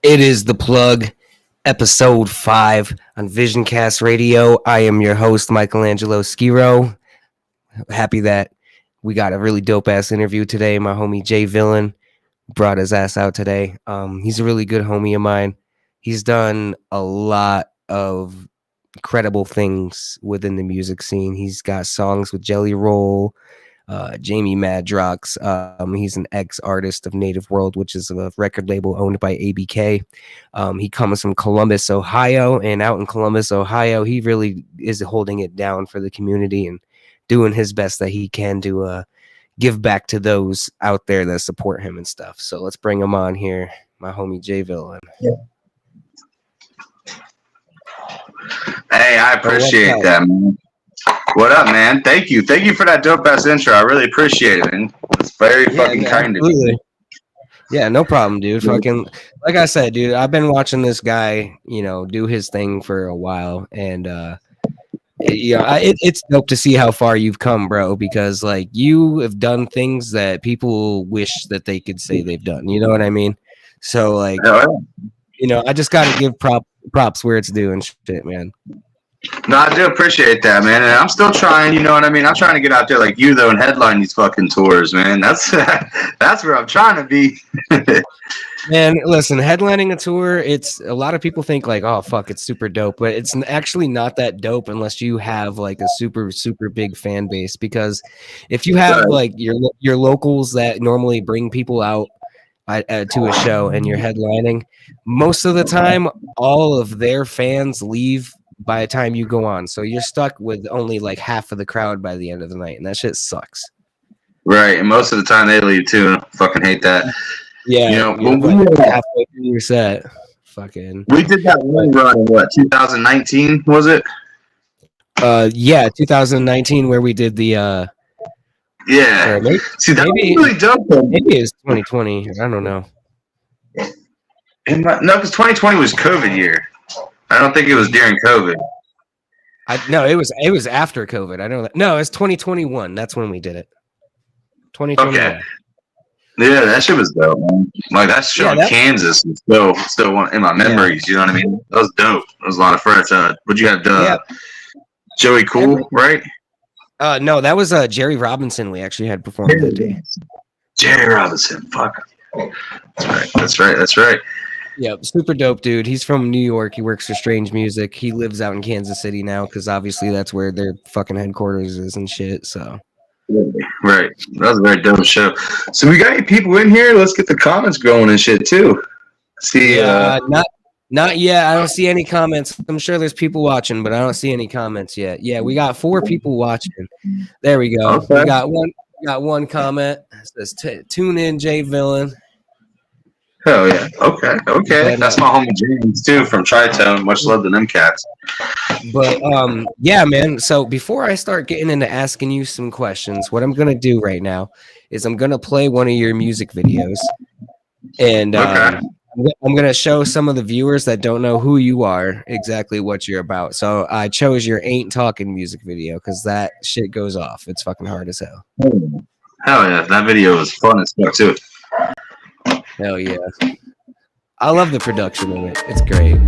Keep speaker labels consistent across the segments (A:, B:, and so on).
A: It is The Plug, episode 5 on VisionCast Radio. I am your host, Michelangelo Skiro. Happy that we got a really dope-ass interview today. My homie Jay Villain brought his ass out today. He's a really good homie of mine. He's done a lot of incredible things within the music scene. He's got songs with Jelly Roll, Jamie Madrox. He's an ex-artist of Native World, which is a record label owned by ABK. He comes from Columbus, Ohio, and out in Columbus, Ohio, he really is holding it down for the community and doing his best that he can to give back to those out there that support him and stuff. So let's bring him on here, my homie Jay Villain. Yeah.
B: Hey, I appreciate that, man. What up, man? Thank you for that dope ass intro. I really appreciate it, man. It's very fucking kind of you.
A: Yeah, no problem, dude. Fucking, like I said, dude, I've been watching this guy, do his thing for a while, and it's dope to see how far you've come, bro. Because like you have done things that people wish that they could say they've done. You know what I mean? So like, I just gotta give props where it's due and shit, man.
B: No, I do appreciate that, man. And I'm still trying, you know what I mean? I'm trying to get out there like you, though, and headline these fucking tours, man. That's where I'm trying to be.
A: Man, listen, headlining a tour, it's a lot of people think like, oh, fuck, it's super dope. But it's actually not that dope unless you have like a super, super big fan base. Because if you have like your locals that normally bring people out to a show and you're headlining, most of the time, all of their fans leave by the time you go on, so you're stuck with only like half of the crowd by the end of the night, and that shit sucks.
B: Right, and most of the time they leave too. I fucking hate that.
A: Yeah, when we were halfway through your set, fucking.
B: We did that one run in what 2019 was it?
A: 2019 where we did the.
B: Yeah,
A: maybe,
B: see that was really dope.
A: Maybe it's 2020. I don't know.
B: No, because 2020 was COVID year. I don't think it was during COVID.
A: No, it was after COVID. I know that. No, it's 2021. That's when we did it. 2021. Okay.
B: Yeah, that shit was dope, man. Like that shit in Kansas is still one in my memories. You know what I mean? That was dope. It was a lot of fun. Would you have Joey Cool, right?
A: No, that was Jerry Robinson. We actually had performed that day.
B: Jerry Robinson, fuck. That's right.
A: Yeah, super dope, dude. He's from New York. He works for Strange Music. He lives out in Kansas City now because obviously that's where their fucking headquarters is and shit. So,
B: right, that was a very dope show. So we got any people in here? Let's get the comments going and shit too. See,
A: not yet. I don't see any comments. I'm sure there's people watching, but I don't see any comments yet. Yeah, we got 4 people watching. There we go. Okay. We got one comment. It says, "Tune in, Jay Villain."
B: Hell yeah. Okay. That's my homie James too from Tri-Tone. Much love to them cats.
A: But yeah, man. So before I start getting into asking you some questions, what I'm gonna do right now is I'm gonna play one of your music videos, and I'm gonna show some of the viewers that don't know who you are exactly what you're about. So I chose your Ain't Talking music video because that shit goes off. It's fucking hard as hell.
B: Hell yeah, that video was fun as fuck too.
A: Hell yeah. I love the production of it. It's great.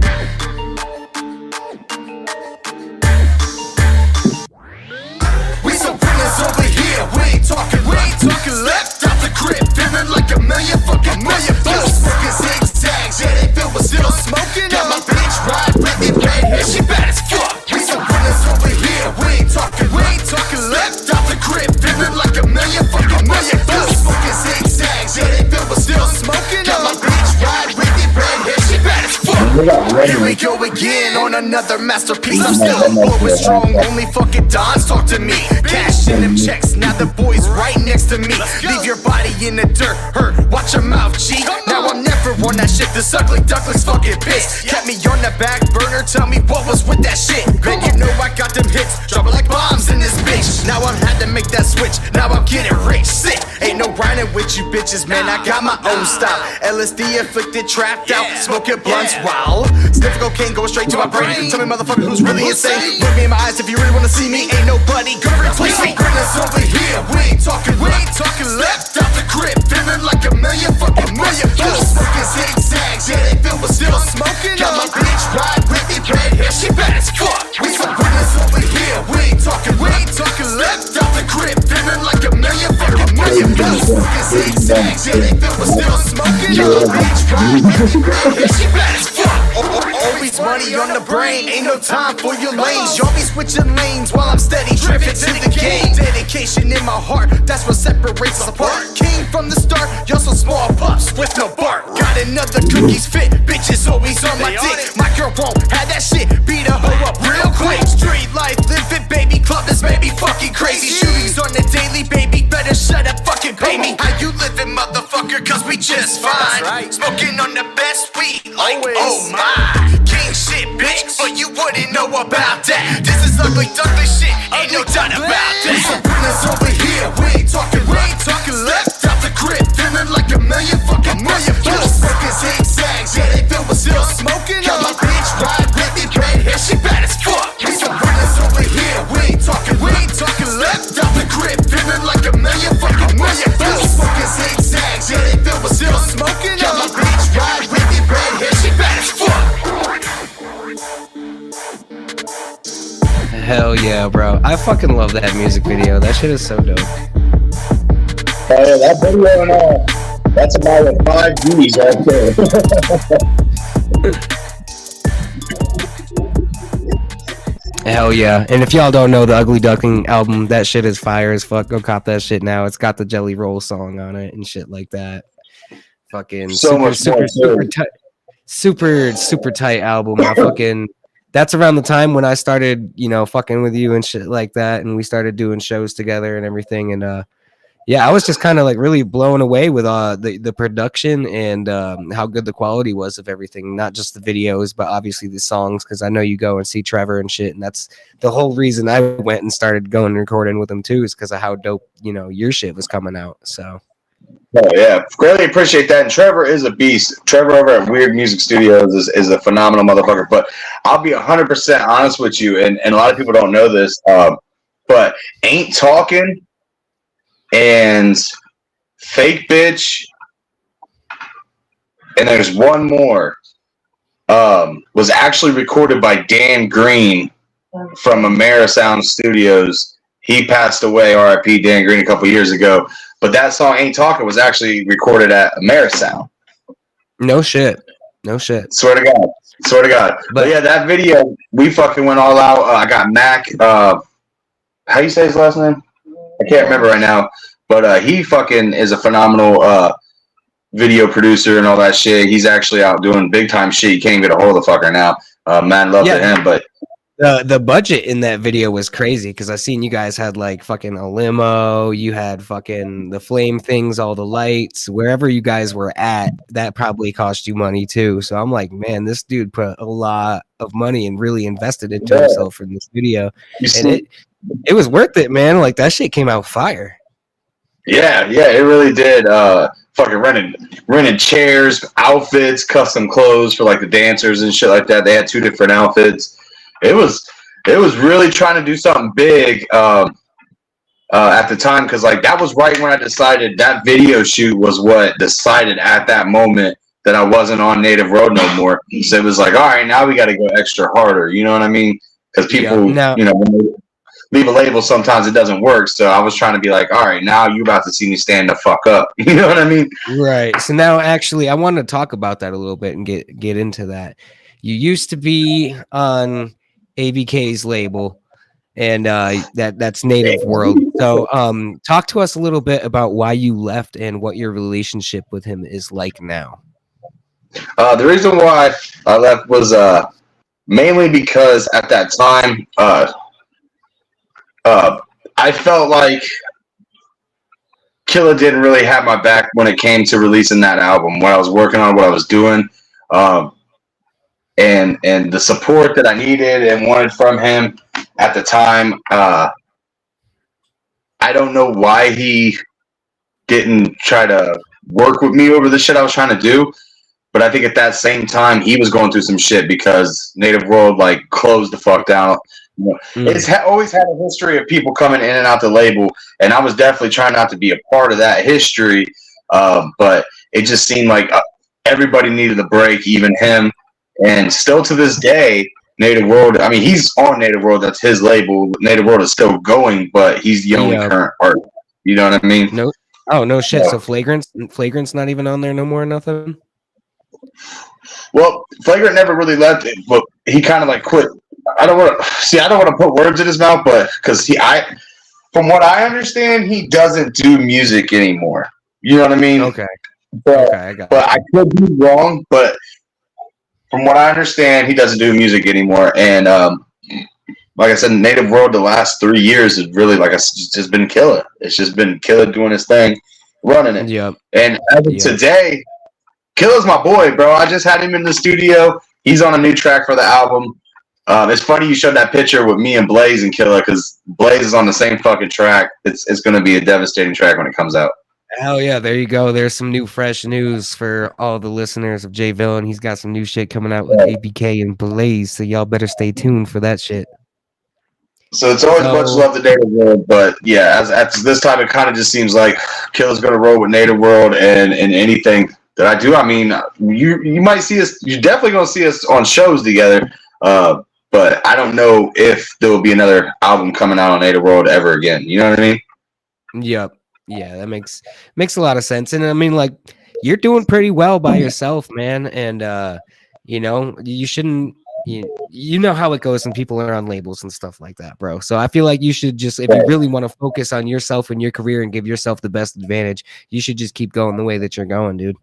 C: We some villains over here. We ain't talking left out the crib. Feeling like a million bucks. Smoking zigzags. Yeah, they feel we're still smoking. Got my bitch ride with it red hair. She bad as fuck. We some villains over here. We ain't talking left out the crib. Feeling like a million bucks. Smoking zigzags. Yeah, they feel we're still smoking. Got my bitch ride with it red hair. She bad as fuck. Here we go again on another masterpiece. I'm still always strong. Only fucking dons talk to me. Cash in them checks. Now the boy's right next to me. Leave your body in the dirt. Hurt. Watch your mouth, G. Now I'm never on that shit. This ugly duck looks fucking pissed. Kept me on the back burner. Tell me what was with that shit. Man, you know I got them hits. Dropping like bombs in this bitch. Now I'm had to make that switch. Now I'm getting rich. Sick. Ain't no grinding with you bitches, man. I got my own style. LSD afflicted, trapped out. Smoking blunts wild. Sniff cocaine going straight to my brain. Tell me, motherfucker, who's really insane? Look me in my eyes if you really wanna see me. Ain't nobody gonna replace me. Bring over here. We ain't talking left out the crib. Feeling like a million bucks. Smoking zigzags. Yeah, they feel yeah, they filled with still smoking. Got my bitch right with me, yeah, she bad as fuck. Always money on the brain, ain't no time for your lanes. Y'all be switching lanes while I'm steady drifting to the game. Dedication in my heart, that's what separates us apart. Came from the start, y'all so small pups with no bark. Got another cookies fit, bitches always on my dick. My girl won't have that shit, beat a hoe up real quick. Street life, live it, baby, club this baby fucking crazy. Shootings on the daily, baby, better shut up, fucking pay me. How you living, motherfucker, cause we just fine. Smoking on the best weed, like oh my. King shit, bitch, but you wouldn't know about that. This is ugly duckling shit, ain't no doubt about that. Some business over here, we ain't talking left out the crib, feeling like a million fucking million. Little smoking zigzags, yeah, they filled with still smoking. Got my bitch ride with me, red hair, she bad as fuck. Some business over here, we ain't talking left out the crib, feeling like a million fucking million. Little smoking zigzags, yeah, they filled with still smoking. Got my bitch ride with me, red hair, she bad as fuck.
A: Hell yeah, bro. I fucking love that music video. That shit is so dope.
D: Oh, yeah, that video and all. That's about 5 G's right there.
A: Hell yeah. And if y'all don't know the Ugly Duckling album, that shit is fire as fuck. Go cop that shit now. It's got the Jelly Roll song on it and shit like that. Fucking super tight album. I fucking that's around the time when I started, you know, fucking with you and shit like that, and we started doing shows together and everything. And yeah, I was just kind of like really blown away with the production and how good the quality was of everything, not just the videos, but obviously the songs, because I know you go and see Trevor and shit, and that's the whole reason I went and started going and recording with him too, is because of how dope, you know, your shit was coming out. So
D: oh yeah, greatly appreciate that. And Trevor is a beast. Trevor over at Weird Music Studios is a phenomenal motherfucker. But I'll be 100% honest with you, and a lot of people don't know this, but Ain't Talking and Fake Bitch, and there's one more, was actually recorded by Dan Green from Amerisound Studios. He passed away, R.I.P. Dan Green, a couple years ago. But that song Ain't Talking was actually recorded at Amerisound.
A: no shit.
D: Swear to God. But yeah, that video, we fucking went all out. I got Mac. How you say his last name? I can't remember right now. But he fucking is a phenomenal video producer and all that shit. He's actually out doing big time shit. You can't get a hold of the fucker now. Man, love to him. But
A: the budget in that video was crazy, because I seen you guys had like fucking a limo, you had fucking the flame things, all the lights, wherever you guys were at, that probably cost you money too. So I'm like, man, this dude put a lot of money and really invested into himself in this video, and it was worth it, man. Like that shit came out fire.
D: Yeah, it really did. Fucking renting chairs, outfits, custom clothes for like the dancers and shit like that. They had 2 different outfits. It was really trying to do something big at the time, because like that was right when I decided that video shoot was what decided at that moment that I wasn't on Native Road no more. So it was like, all right, now we got to go extra harder. You know what I mean? Because people, you know, when they leave a label, sometimes it doesn't work. So I was trying to be like, all right, now you're about to see me stand the fuck up. You know what I mean? Right.
A: So now actually I want to talk about that a little bit and get into that. You used to be on ABK's label, and that's Native World. So talk to us a little bit about why you left and what your relationship with him is like now.
D: The reason why I left was mainly because at that time I felt like Killa didn't really have my back when it came to releasing that album, what I was working on, what I was doing. And the support that I needed and wanted from him at the time, I don't know why he didn't try to work with me over the shit I was trying to do. But I think at that same time, he was going through some shit because Native World like closed the fuck down. It's always had a history of people coming in and out the label, and I was definitely trying not to be a part of that history. But it just seemed like everybody needed a break, even him. And still to this day, Native World, I mean, he's on Native World. That's his label. Native World is still going, but he's the only current artist. You know what I mean?
A: Oh no shit! So Flagrant's not even on there no more. Nothing.
D: Well, Flagrant never really left it, but he kind of like quit. I don't want to put words in his mouth, but because from what I understand, he doesn't do music anymore. You know what I mean?
A: Okay.
D: But,
A: I got
D: but I could be wrong, but from what I understand, he doesn't do music anymore. And like I said, Native World the last 3 years is really it's just been killer. It's just been killer doing his thing, running it.
A: Yep.
D: And as of today, Killa's my boy, bro. I just had him in the studio. He's on a new track for the album. It's funny you showed that picture with me and Blaze and Killa because Blaze is on the same fucking track. It's going to be a devastating track when it comes out.
A: Hell yeah, there you go. There's some new fresh news for all the listeners of J Villain. He's got some new shit coming out with ABK and Blaze, so y'all better stay tuned for that shit.
D: So it's always much love to Native World, but yeah, as this time it kind of just seems like Killa's going to roll with Native World and anything that I do. I mean, you might see us. You're definitely going to see us on shows together. But I don't know if there will be another album coming out on Native World ever again. You know what I mean?
A: Yep. Yeah, that makes a lot of sense. And I mean, like, you're doing pretty well by yourself, man. And you know, you shouldn't. You know how it goes when people are on labels and stuff like that, bro. So I feel like you should just, if you really want to focus on yourself and your career and give yourself the best advantage, you should just keep going the way that you're going, dude.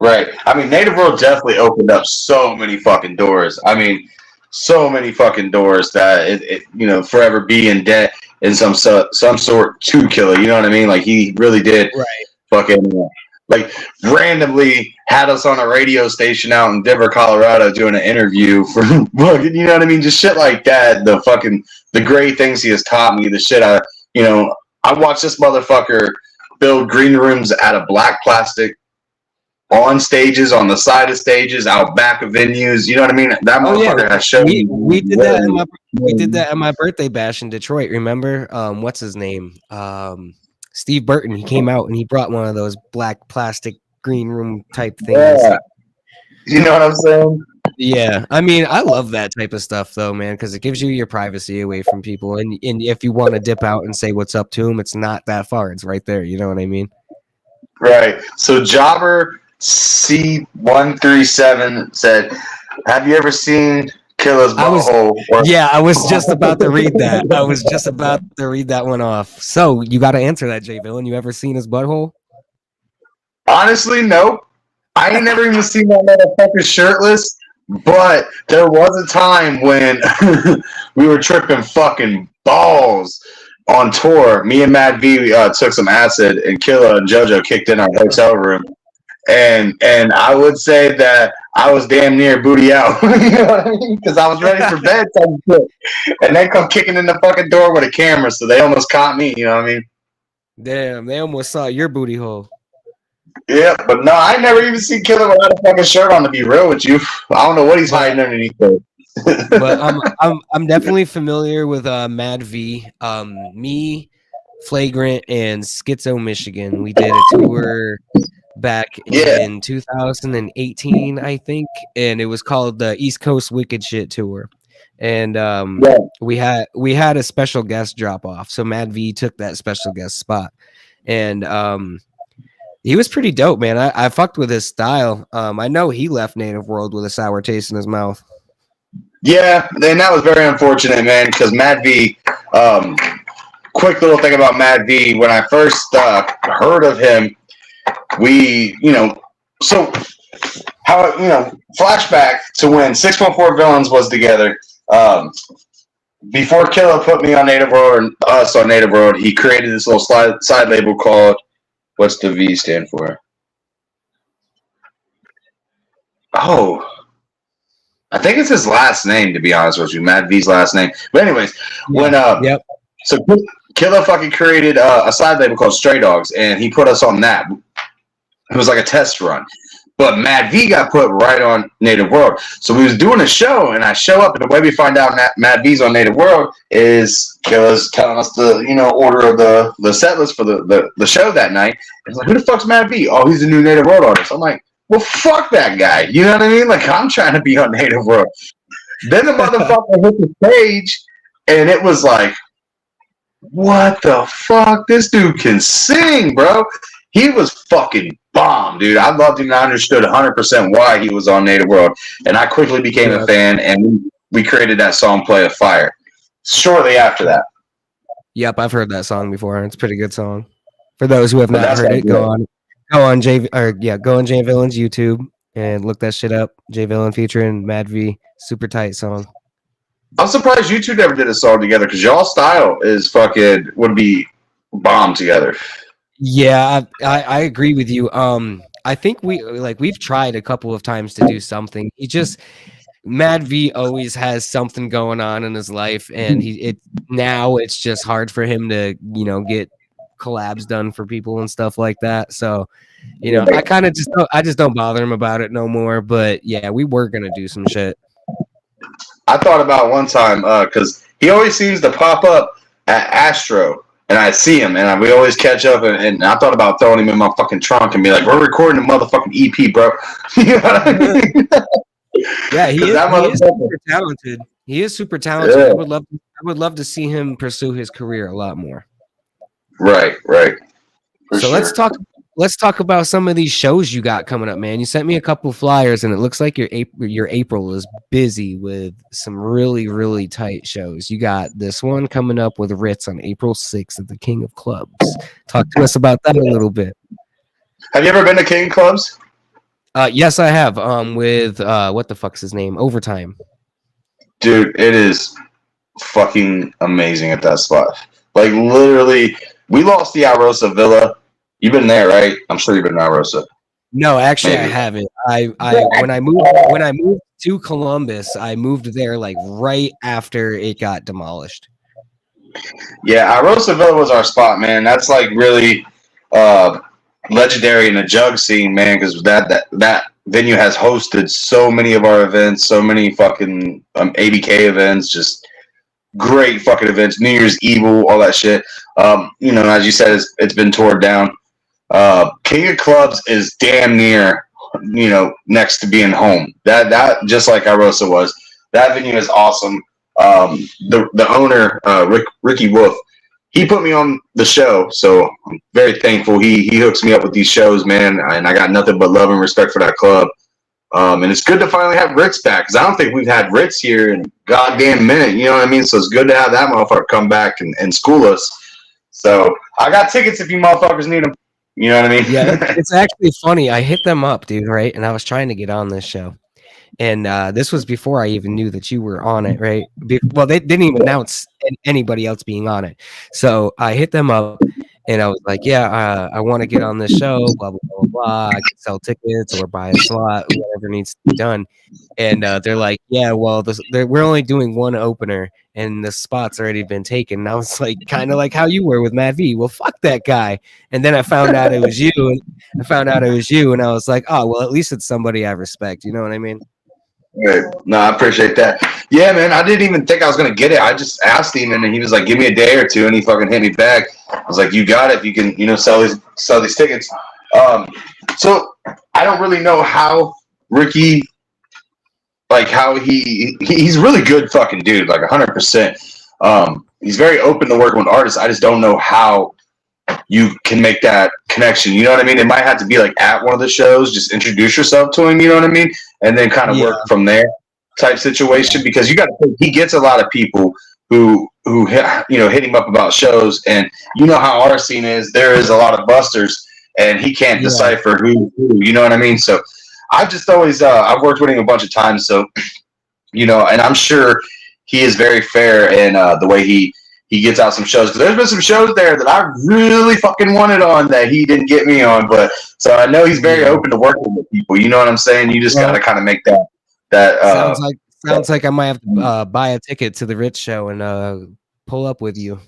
D: Right. I mean, Native World definitely opened up so many fucking doors. I mean, so many fucking doors that it you know, forever be in debt in some sort to Killa. You know what I mean? Like he really did.
A: Right.
D: Fucking like randomly had us on a radio station out in Denver, Colorado, doing an interview for fucking, you know what I mean? Just shit like that. The great things he has taught me. The shit I watched this motherfucker build green rooms out of black plastic. On stages, on the side of stages, out back of venues. You know what I mean? That motherfucker has shown me.
A: We did that. We did that at my birthday bash in Detroit. Remember? What's his name? Steve Burton. He came out and he brought one of those black plastic green room type things.
D: Yeah. You know what I'm saying?
A: Yeah. I mean, I love that type of stuff though, man, because it gives you your privacy away from people. And if you want to dip out and say what's up to them, it's not that far. It's right there. You know what I mean?
D: Right. So Jobber C137 said, "Have you ever seen Killa's butthole?"
A: I was just about to read that. I was just about to read that one off. So you got to answer that, J Villain. You ever seen his butthole?
D: Honestly, no. I ain't never even seen that motherfucker shirtless. But there was a time when we were tripping fucking balls on tour. Me and Mad V took some acid, and Killa and JoJo kicked in our hotel room. And I would say that I was damn near booty out, you know what I mean? Because I was ready for bed, and they come kicking in the fucking door with a camera, so they almost caught me. You know what I mean?
A: Damn, they almost saw your booty hole.
D: Yeah, but no, I never even seen Killa without a fucking shirt on. To be real with you, I don't know what he's hiding underneath it.
A: But I'm definitely familiar with Mad V. Me, Flagrant, and Schizo Michigan. We did a tour back in 2018, I think, and it was called the East Coast Wicked Shit Tour. And we had a special guest drop off, so Mad V took that special guest spot, and he was pretty dope, man. I fucked with his style. I know he left Native World with a sour taste in his mouth.
D: Yeah, and that was very unfortunate, man, because Mad V, quick little thing about Mad V, when I first heard of him, flashback to when 614 Villains was together. Before Killa put me on Native World and us on Native World, he created this little side label called, what's the V stand for? Oh, I think it's his last name, to be honest with you. Mad V's last name. But anyways, so Killa fucking created a side label called Stray Dogs, and he put us on that. It was like a test run. But Mad V got put right on Native World. So we was doing a show, and I show up, and the way we find out Mad V's on Native World is Killa's telling us the order of the set list for the show that night. It's like, who the fuck's Mad V? Oh, he's a new Native World artist. I'm like, well, fuck that guy. You know what I mean? Like, I'm trying to be on Native World. Then the motherfucker hit the stage, and it was like what the fuck? This dude can sing, bro. He was fucking bomb, dude. I loved him and I understood 100% why he was on Native World. And I quickly became a fan, and we created that song, Play of Fire, shortly after that.
A: Yep, I've heard that song before. It's a pretty good song. For those who have not heard it, go on Jay Villain's YouTube and look that shit up. Jay Villain featuring Mad V, super tight song.
D: I'm surprised you two never did a song together because y'all style is fucking would be bomb together.
A: Yeah, I agree with you. I think we've tried a couple of times to do something. Mad V always has something going on in his life, and it's just hard for him to get collabs done for people and stuff like that. So I just don't bother him about it no more. But yeah, we were gonna do some shit.
D: I thought about one time because he always seems to pop up at Astro, and I see him, and we always catch up. And I thought about throwing him in my fucking trunk and be like, "We're recording a motherfucking EP, bro." You know what I mean?
A: Yeah, he is super talented. He is super talented. Yeah. I would love to see him pursue his career a lot more.
D: Right.
A: So sure. Let's talk about some of these shows you got coming up, man. You sent me a couple flyers, and it looks like your April is busy with some really, really tight shows. You got this one coming up with Ritz on April 6th at the King of Clubs. Talk to us about that a little bit.
D: Have you ever been to King Clubs?
A: Yes, I have. With what the fuck's his name? Overtime.
D: Dude, it is fucking amazing at that spot. Like literally, we lost the Alrosa Villa. You've been there, right? I'm sure you've been to Alrosa.
A: No, actually, I haven't. When I moved to Columbus, I moved there like right after it got demolished.
D: Yeah, Alrosa Villa was our spot, man. That's like really legendary in the jug scene, man, because that venue has hosted so many of our events, so many fucking ABK events, just great fucking events, New Year's Evil, all that shit. As you said, it's been torn down. King of Clubs is damn near, next to being home. That just like Alrosa was. That venue is awesome. The owner, Ricky Wolf, he put me on the show, so I'm very thankful. He hooks me up with these shows, man, and I got nothing but love and respect for that club. And it's good to finally have Ritz back, because I don't think we've had Ritz here in a goddamn minute, you know what I mean? So it's good to have that motherfucker come back and school us. So I got tickets if you motherfuckers need them. You know what I mean?
A: Yeah, it's actually funny. I hit them up, dude, right? And I was trying to get on this show. And this was before I even knew that you were on it, right? Well, they didn't even announce anybody else being on it. So I hit them up, and I was like, yeah, I want to get on this show, blah, blah, blah, blah. I can sell tickets or buy a slot, whatever needs to be done. And they're like, yeah, well, we're only doing one opener, and the spot's already been taken. And I was like, kind of like how you were with Matt V. Well, fuck that guy. And then I found out it was you, and I was like, oh, well, at least it's somebody I respect. You know what I mean?
D: Right. No, I appreciate that. Yeah, man, I didn't even think I was going to get it. I just asked him, and he was like, give me a day or two, and he fucking hit me back. I was like, you got it if you can, sell these tickets. So I don't really know how Ricky, like how he's really good fucking dude, like 100%. He's very open to working with artists. I just don't know how you can make that connection. You know what I mean? It might have to be like at one of the shows, just introduce yourself to him, you know what I mean? And then kind of work from there type situation, because you got to think he gets a lot of people who hit him up about shows, and you know how our scene is. There is a lot of busters, and he can't decipher who, you know what I mean? So I've just always I've worked with him a bunch of times, so and I'm sure he is very fair in the way he gets out some shows. Because there's been some shows there that I really fucking wanted on that he didn't get me on, but so I know he's very open to working with people. You know what I'm saying? You just gotta kind of make that.
A: Sounds like I might have to buy a ticket to the Ritz show and pull up with you.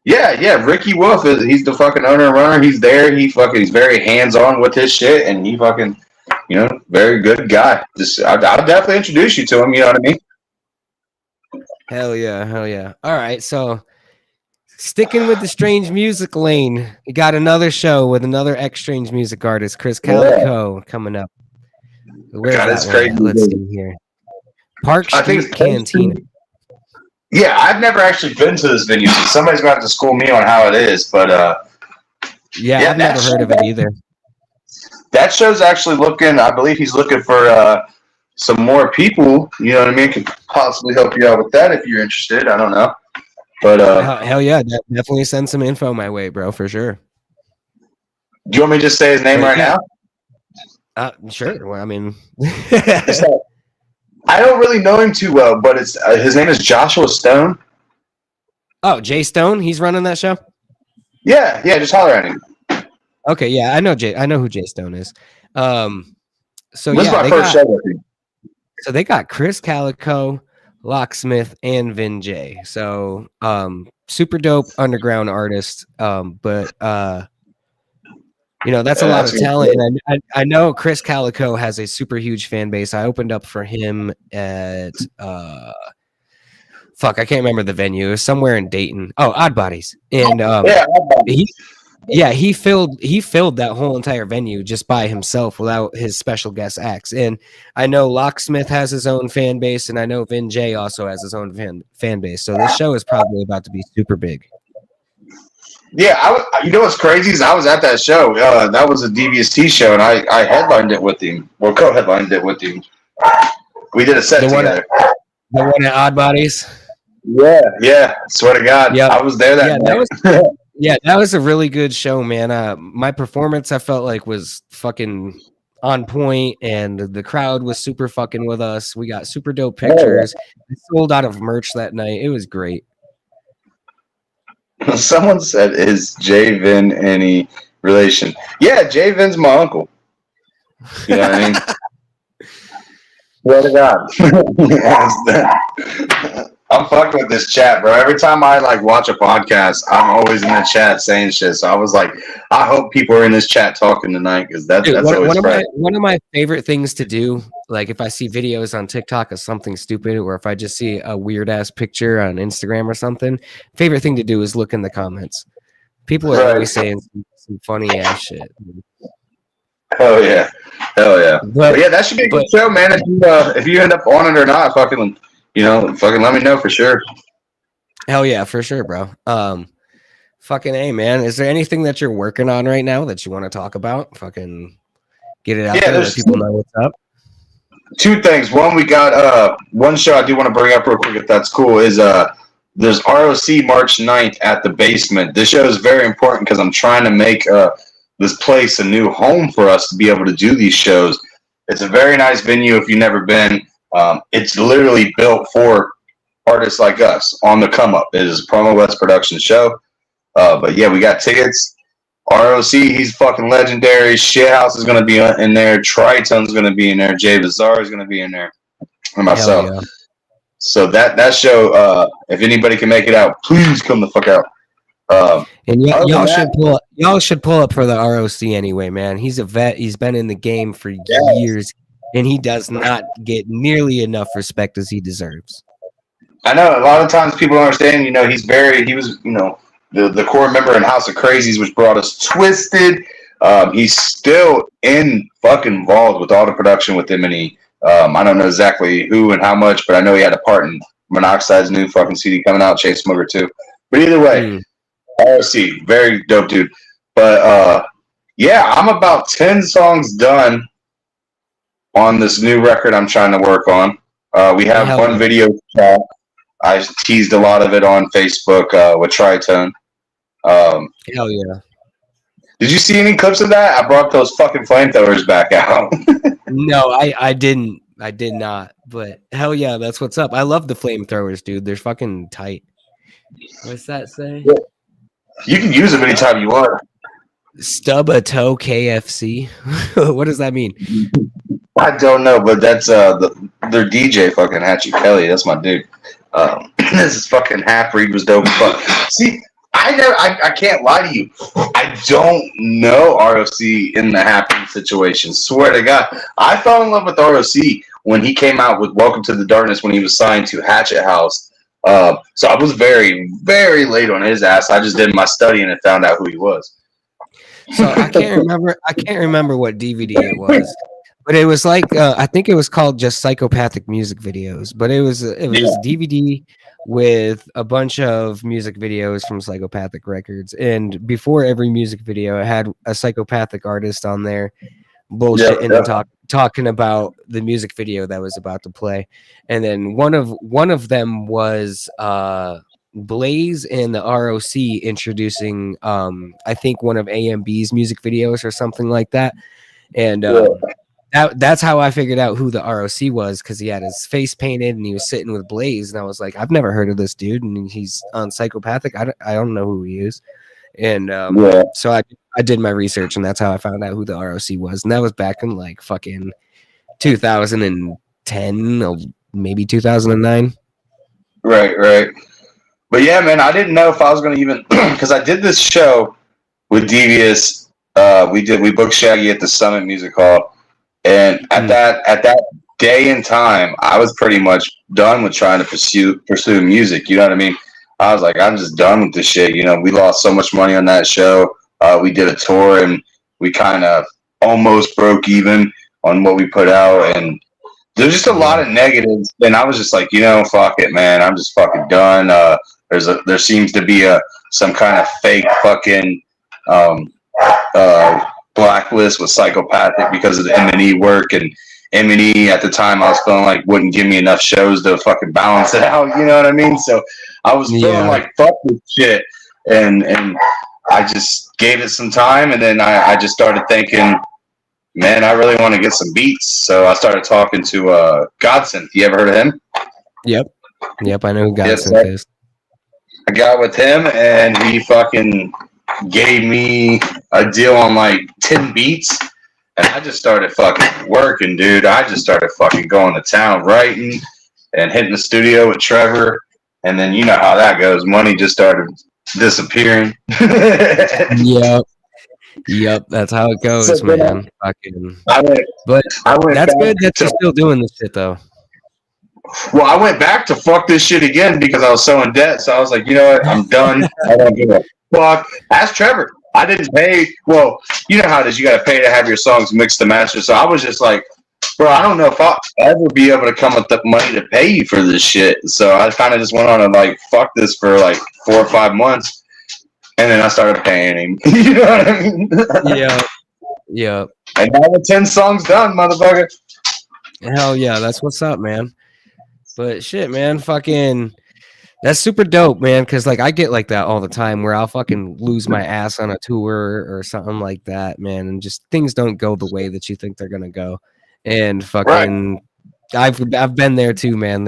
D: Yeah. Ricky Wolf he's the fucking owner and runner. He's there. He's very hands on with his shit, and he fucking very good guy. I'll definitely introduce you to him. You know what I mean?
A: Hell yeah. All right, so sticking with the strange music lane, you got another show with another ex-strange music artist, Chris Calico, coming up. Where's that? Crazy. Let's see here. Park Street Cantina.
D: Yeah, I've never actually been to this venue, so somebody's going to have to school me on how it is. But
A: yeah, I've never heard of it either.
D: That show's actually looking. I believe he's looking for some more people. You know what I mean? Could possibly help you out with that if you're interested. I don't know, but
A: hell yeah, definitely send some info my way, bro, for sure.
D: Do you want me to just say his name right now?
A: Sure. Well, I mean,
D: I don't really know him too well, but it's his name is Joshua Stone.
A: Oh, Jay Stone. He's running that show.
D: Yeah, just holler at him.
A: Okay, yeah, I know Jay. I know who Jay Stone is. So
D: this is my first show with him.
A: So they got Chris Calico, Locksmith, and Vin J. So super dope underground artist. But that's a lot of talent. And I know Chris Calico has a super huge fan base. I opened up for him at I can't remember the venue. It was somewhere in Dayton. Oh, Odd Bodies. And he filled that whole entire venue just by himself without his special guest acts. And I know Locksmith has his own fan base, and I know Vin J also has his own fan base. So this show is probably about to be super big.
D: Yeah, you know what's crazy is I was at that show. That was a DVST show, and I headlined it with him, or co-headlined it with him. We did a set together.
A: The one at Odd Bodies?
D: Yeah. Swear to God.
A: Yep.
D: I was there that night.
A: That was a really good show, man. My performance, I felt like, was fucking on point, and the crowd was super fucking with us. We got super dope pictures. We sold out of merch that night. It was great.
D: Someone said, is Jay Vin any relation? Yeah, Jay Vin's my uncle. You know what I mean? Swear to God. I'm fucked with this chat, bro. Every time I watch a podcast, I'm always in the chat saying shit. So I was like, I hope people are in this chat talking tonight, because that's always
A: one of my favorite things to do. Like if I see videos on TikTok of something stupid, or if I just see a weird ass picture on Instagram or something, favorite thing to do is look in the comments. People are always saying some funny ass shit.
D: Hell yeah. But yeah, that should be a good show, man. If you end up on it or not, fucking let me know for sure.
A: Hell yeah, for sure, bro. Fucking A, man. Is there anything that you're working on right now that you want to talk about? Fucking get it out there, let people know what's up.
D: Two things. One, we got one show I do want to bring up real quick, if that's cool, is there's ROC March 9th at the Basement. This show is very important because I'm trying to make this place a new home for us to be able to do these shows. It's a very nice venue if you've never been. It's literally built for artists like us on the come up. It is a Promo West production show. But yeah, we got tickets. ROC, he's fucking legendary. Shithouse is going to be in there. Tritone's going to be in there. Jay Bizarre is going to be in there. And myself. Yeah. So that show, if anybody can make it out, please come the fuck out.
A: And y'all should pull up for the ROC anyway, man. He's a vet. He's been in the game for years, and he does not get nearly enough respect as he deserves.
D: I know a lot of times people don't understand. He was the core member in House of Crazies, which brought us Twisted. He's still fucking involved with all the production with M&E. I don't know exactly who and how much, but I know he had a part in Monoxide's new fucking CD coming out, Chase Smoker too. But either way, ROC, very dope dude. But yeah, I'm about 10 songs done on this new record I'm trying to work on. We have one video track. I teased a lot of it on Facebook with Tritone.
A: Hell yeah.
D: Did you see any clips of that? I brought those fucking flamethrowers back out.
A: No, I didn't. I did not. But hell yeah, that's what's up. I love the flamethrowers, dude. They're fucking tight. What's that say?
D: Yeah. You can use them anytime you want.
A: Stub a toe KFC. What does that mean?
D: I don't know, but that's their DJ fucking Hatchet Kelly. That's my dude. This is fucking half-breed was dope as fuck. See, I can't lie to you. I don't know ROC in the Half-Breed situation. Swear to God. I fell in love with ROC when he came out with Welcome to the Darkness when he was signed to Hatchet House. So I was very, very late on his ass. I just did my studying and found out who he was.
A: So I can't remember what DVD it was. But it was like I think it was called just Psychopathic Music Videos. But it was DVD with a bunch of music videos from Psychopathic Records, and before every music video, it had a Psychopathic artist on there bullshitting and talking about the music video that was about to play. And then one of them was Blaze and the ROC introducing I think one of AMB's music videos or something like that. And that's how I figured out who the ROC was, because he had his face painted and he was sitting with Blaze, and I was like, I've never heard of this dude, and he's on Psychopathic. I don't know who he is. And so I did my research, and that's how I found out who the ROC was. And that was back in like fucking 2010 or maybe 2009.
D: Right. But yeah, man, I didn't know if I was going to even, because I did this show with Devious. We booked Shaggy at the Summit Music Hall. And at that day and time, I was pretty much done with trying to pursue music. You know what I mean? I was like, I'm just done with this shit. You know, we lost so much money on that show. We did a tour, and we kind of almost broke even on what we put out. And there's just a lot of negatives. And I was just like, you know, fuck it, man. I'm just fucking done. There seems to be some kind of fake fucking blacklist with Psychopathic because of the M&E work, and M&E at the time I was feeling like wouldn't give me enough shows to fucking balance it out, you know what I mean? So I was feeling like fuck this shit, and I just gave it some time, and then I just started thinking, man, I really want to get some beats. So I started talking to Godsynth. You ever heard of him?
A: Yep, I know who Godsynth is.
D: I got with him, and he fucking gave me a deal on like 10 beats, and I just started fucking working, dude. I just started fucking going to town, writing and hitting the studio with Trevor, and then you know how that goes. Money just started disappearing.
A: Yep, that's how it goes,
D: So,
A: man.
D: I went
A: that's good that you're still doing this shit, though.
D: Well, I went back to fuck this shit again because I was so in debt. So I was like, you know what? I'm done. I don't give a fuck. Ask Trevor. I didn't pay. Well, you know how it is. You got to pay to have your songs mixed and mastered. So I was just like, bro, I don't know if I'll ever be able to come with the money to pay you for this shit. So I kind of just went on and like, fuck this for like 4 or 5 months. And then I started paying him. You know what I mean?
A: Yeah.
D: And now the 10 songs done, motherfucker.
A: Hell yeah, that's what's up, man. But shit, man, fucking, that's super dope, man. Because like I get like that all the time, where I'll fucking lose my ass on a tour or something like that, man, and just things don't go the way that you think they're gonna go. And fucking, right. I've been there too, man.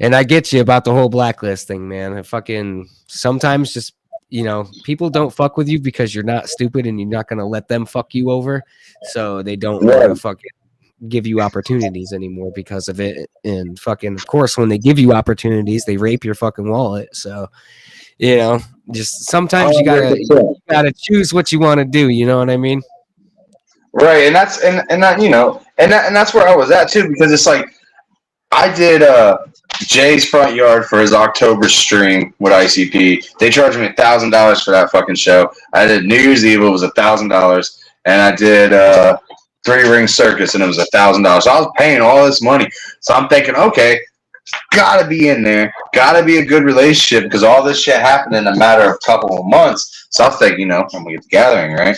A: And I get you about the whole blacklist thing, man. I fucking sometimes just, you know, people don't fuck with you because you're not stupid and you're not gonna let them fuck you over, so they don't want to fucking give you opportunities anymore because of it. And fucking, of course, when they give you opportunities, they rape your fucking wallet. So, you know, just sometimes you gotta choose what you want to do. You know what I mean?
D: Right, and that's and that, you know, and that's where I was at too, because it's like I did Jay's Front Yard for his October stream with ICP. They charged me $1,000 for that fucking show. I did New Year's Eve, it was $1,000, and I did 3 Ring Circus, and it was $1,000. So I was paying all this money. So I'm thinking, okay, gotta be in there, gotta be a good relationship, because all this shit happened in a matter of a couple of months. So I was thinking, you know, I'm gonna get the gathering, right?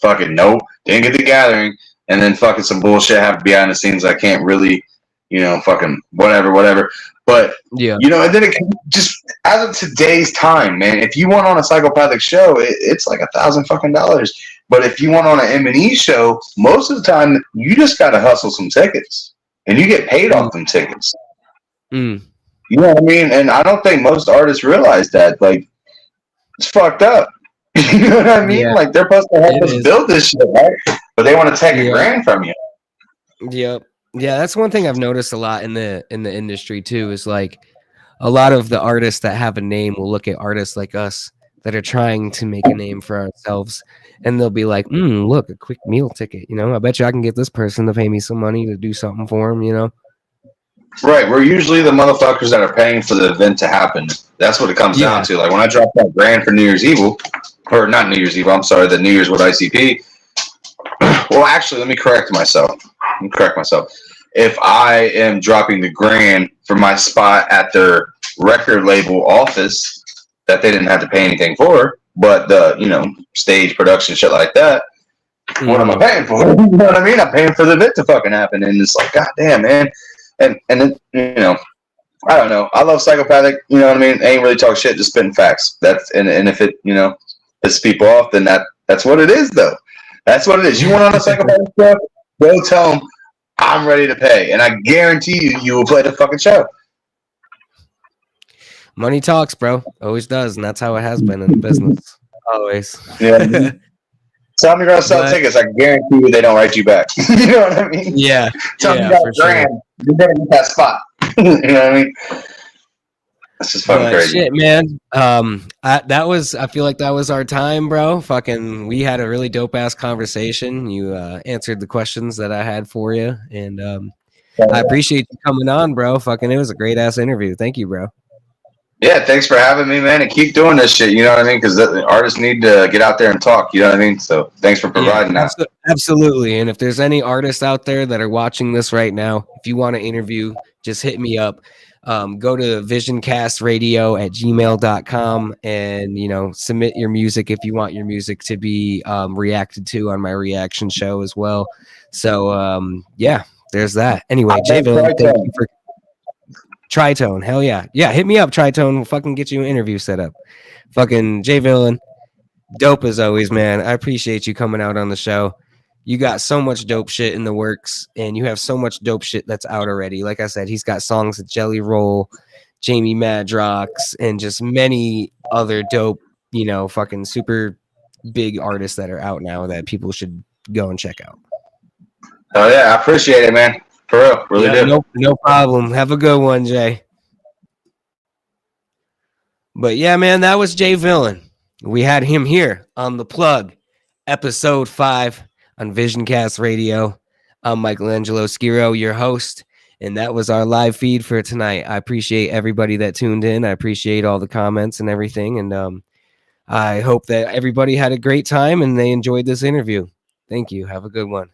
D: Fucking nope, didn't get the gathering, and then fucking some bullshit happened behind the scenes. I can't really, you know, fucking whatever. But
A: yeah,
D: you know, and then it can just, as of today's time, man, if you went on a Psychopathic show, it's like $1,000. But if you went on an M&E show, most of the time you just gotta hustle some tickets, and you get paid off them tickets. You know what I mean? And I don't think most artists realize that. Like, it's fucked up. You know what I mean? Yeah. Like, they're supposed to help us build this shit, right? But they want to take $1,000 from you.
A: Yep. Yeah, that's one thing I've noticed a lot in the industry too, is like a lot of the artists that have a name will look at artists like us that are trying to make a name for ourselves, and they'll be like, look, a quick meal ticket, you know, I bet you I can get this person to pay me some money to do something for them, you know?
D: Right, we're usually the motherfuckers that are paying for the event to happen. That's what it comes down to. Like, when I dropped that $1,000 for New Year's Eve, or not New Year's Eve, I'm sorry, the New Year's with ICP. Well, actually, let me correct myself. If I am dropping the $1,000 for my spot at their record label office that they didn't have to pay anything for, but the, you know, stage production shit like that. What am I paying for? You know what I mean? I'm paying for the event to fucking happen, and it's like, god damn, man. And it, you know, I don't know. I love Psychopathic. You know what I mean? Ain't really talk shit, just spitting facts. That's and if it, you know, pisses people off, then that's what it is, though. That's what it is. You want on a Psychopathic show? Go tell them I'm ready to pay, and I guarantee you will play the fucking show.
A: Money talks, bro. Always does, and that's how it has been in the business. Always.
D: Yeah. Tell me you're gonna sell tickets. I guarantee you they don't write you back. You know what I mean?
A: Yeah.
D: Tell me you got a grand. You're gonna get that spot. You know what I mean? That's just fucking crazy.
A: Shit, man. I feel like that was our time, bro. Fucking, we had a really dope ass conversation. You answered the questions that I had for you, and I appreciate you coming on, bro. Fucking, it was a great ass interview. Thank you, bro.
D: Yeah, thanks for having me, man, and keep doing this shit. You know what I mean? Because the artists need to get out there and talk. You know what I mean? So thanks for providing that.
A: Absolutely. And if there's any artists out there that are watching this right now, if you want to interview, just hit me up. Go to visioncastradio@gmail.com and, you know, submit your music if you want your music to be reacted to on my reaction show as well. So, yeah, there's that. Anyway, J-Villain, thank you for Tritone. Hell yeah. Yeah, hit me up, Tritone. We'll fucking get you an interview set up. Fucking J-Villain, dope as always, man. I appreciate you coming out on the show. You got so much dope shit in the works, and you have so much dope shit that's out already. Like I said, he's got songs with Jelly Roll, Jamie Madrox, and just many other dope, you know, fucking super big artists that are out now that people should go and check out.
D: Oh yeah, I appreciate it, man. For real, really do.
A: No problem. Have a good one, Jay. But yeah, man, that was J-Villain. We had him here on The Plug, episode 5 on VisionCast Radio. I'm Michelangelo Skiro, your host, and that was our live feed for tonight. I appreciate everybody that tuned in. I appreciate all the comments and everything, and I hope that everybody had a great time and they enjoyed this interview. Thank you. Have a good one.